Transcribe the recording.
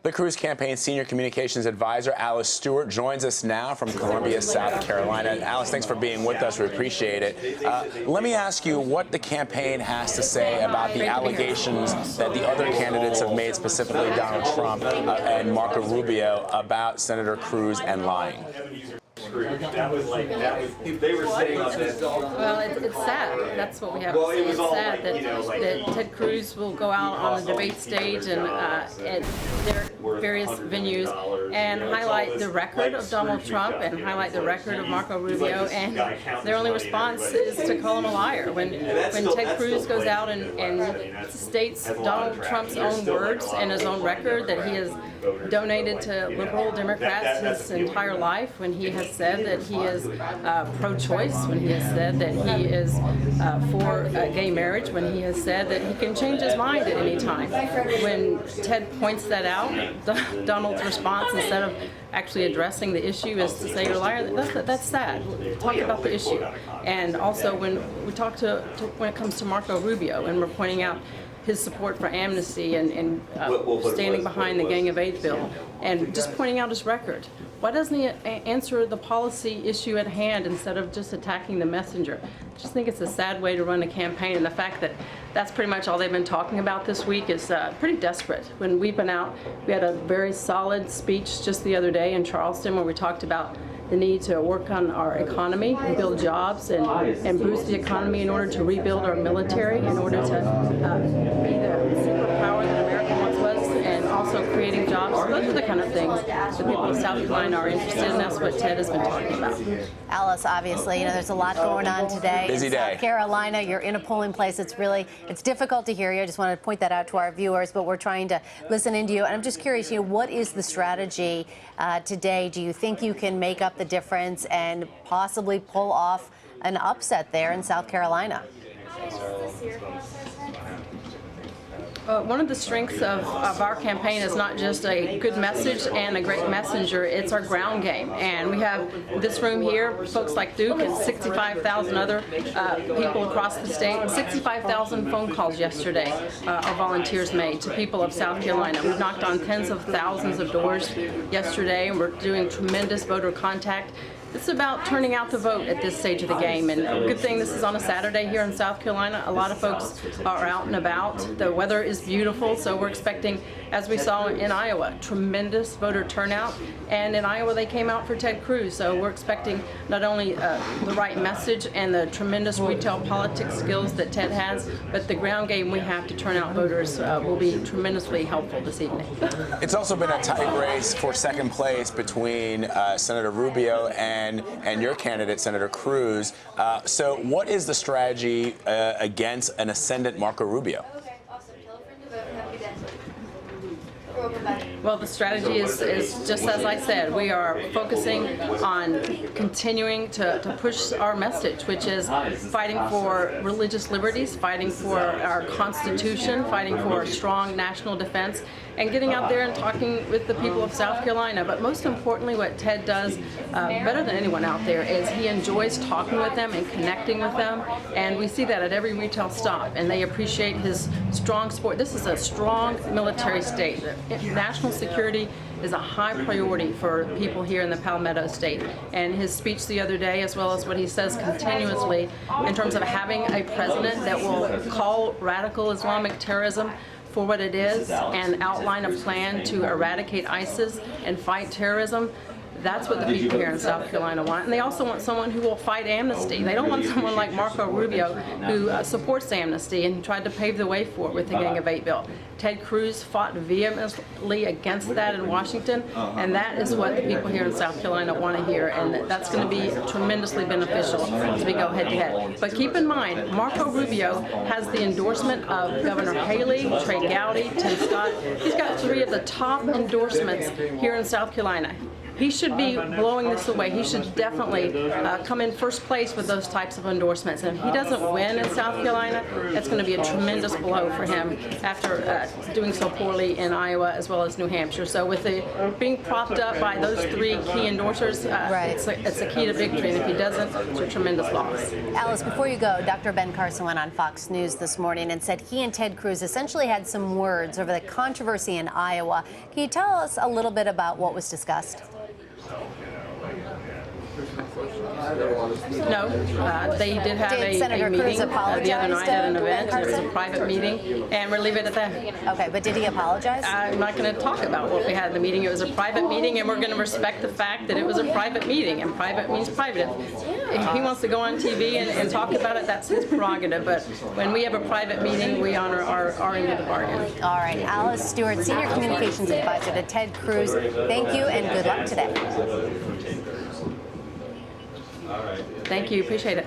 The Cruz campaign's senior communications advisor, Alice Stewart, joins us now from Columbia, South Carolina. Alice, thanks for being with us. We appreciate it. Let me ask you what the campaign has to say about the allegations that the other candidates have made, specifically Donald Trump and Marco Rubio, about Senator Cruz and lying. They were saying on this. Well, it's sad. That's what we have to say. It's sad that Ted Cruz will go out on the debate stage and at their various venues and highlight the record of Donald Trump and highlight the record of Marco Rubio, and their only response is to call him a liar. When Ted Cruz goes out and states Donald Trump's own words and his own record that he has donated to liberal Democrats his entire life, when he has said that he is pro-choice, when he has said that he is for gay marriage, when he has said that he can change his mind at any time. When Ted points that out, Donald's response, instead of actually addressing the issue, is to say you're a liar. That's sad. Talk about the issue. And also when we talk when it comes to Marco Rubio, and we're pointing out his support for amnesty and standing behind the Gang of Eight bill, and just pointing out his record. Why doesn't he answer the policy issue at hand instead of just attacking the messenger? I just think it's a sad way to run a campaign, and the fact that that's pretty much all they've been talking about this week is pretty desperate. When we've been out, we had a very solid speech just the other day in Charleston where we talked about the need to work on our economy, build jobs, and boost the economy in order to rebuild our military, in order to be the superpower that America once was, and also creating jobs. Those are the kind of things the people of South Carolina are interested in. That's what Ted has been talking about. Alice, obviously, there's a lot going on today. Busy day. South Carolina, you're in a polling place. It's difficult to hear you. I just want to point that out to our viewers, but we're trying to listen into you. And I'm just curious, what is the strategy today? Do you think you can make up the difference and possibly pull off an upset there in South Carolina? One of the strengths of our campaign is not just a good message and a great messenger, it's our ground game. And we have this room here, folks like Duke and 65,000 other people across the state. 65,000 phone calls yesterday our volunteers made to people of South Carolina. We've knocked on tens of thousands of doors yesterday, and we're doing tremendous voter contact. It's about turning out the vote at this stage of the game, and good thing this is on a Saturday here in South Carolina. A lot of folks are out and about. The weather is beautiful, so we're expecting, as we saw in Iowa, tremendous voter turnout. And in Iowa, they came out for Ted Cruz, so we're expecting not only the right message and the tremendous retail politics skills that Ted has, but the ground game we have to turn out voters will be tremendously helpful this evening. It's also been a tight race for second place between Senator Rubio and your candidate, Senator Cruz. So what is the strategy against an ascendant Marco Rubio? Well, the strategy is just as I said. We are focusing on continuing to push our message, which is fighting for religious liberties, fighting for our Constitution, fighting for a strong national defense, and getting out there and talking with the people of South Carolina. But most importantly, what Ted does better than anyone out there is he enjoys talking with them and connecting with them, and we see that at every retail stop, and they appreciate his strong support. This is a strong military state. National security is a high priority for people here in the Palmetto State, and his speech the other day, as well as what he says continuously in terms of having a president that will call radical Islamic terrorism for what it is and outline a plan to eradicate ISIS and fight terrorism. That's what the people here in South Carolina want. And they also want someone who will fight amnesty. They don't want someone like Marco Rubio who supports amnesty and tried to pave the way for it with the Gang of Eight bill. Ted Cruz fought vehemently against that in Washington, and that is what the people here in South Carolina want to hear, and that's going to be tremendously beneficial as we go head to head. But keep in mind, Marco Rubio has the endorsement of Governor Haley, Trey Gowdy, Tim Scott. He's got three of the top endorsements here in South Carolina. he should be blowing this away. He should definitely come in first place with those types of endorsements. And if he doesn't win in South Carolina, that's going to be a tremendous blow for him after doing so poorly in Iowa as well as New Hampshire. So with being propped up by those three key endorsers, it's a key to victory. And if he doesn't, it's a tremendous loss. Alice, before you go, Dr. Ben Carson went on Fox News this morning and said he and Ted Cruz essentially had some words over the controversy in Iowa. Can you tell us a little bit about what was discussed? No, they did have a Senator meeting Cruz the other night at an event. It was a private meeting, and we'll leave it at that. Okay, but did he apologize? I'm not going to talk about what we had in the meeting. It was a private meeting, and we're going to respect the fact that it was a private meeting, and private means private. If he wants to go on TV and talk about it, that's his prerogative. But when we have a private meeting, we honor our end of the bargain. All right, Alice Stewart, Senior Communications Advisor to Ted Cruz. Thank you, and good luck today. Thank you. Appreciate it.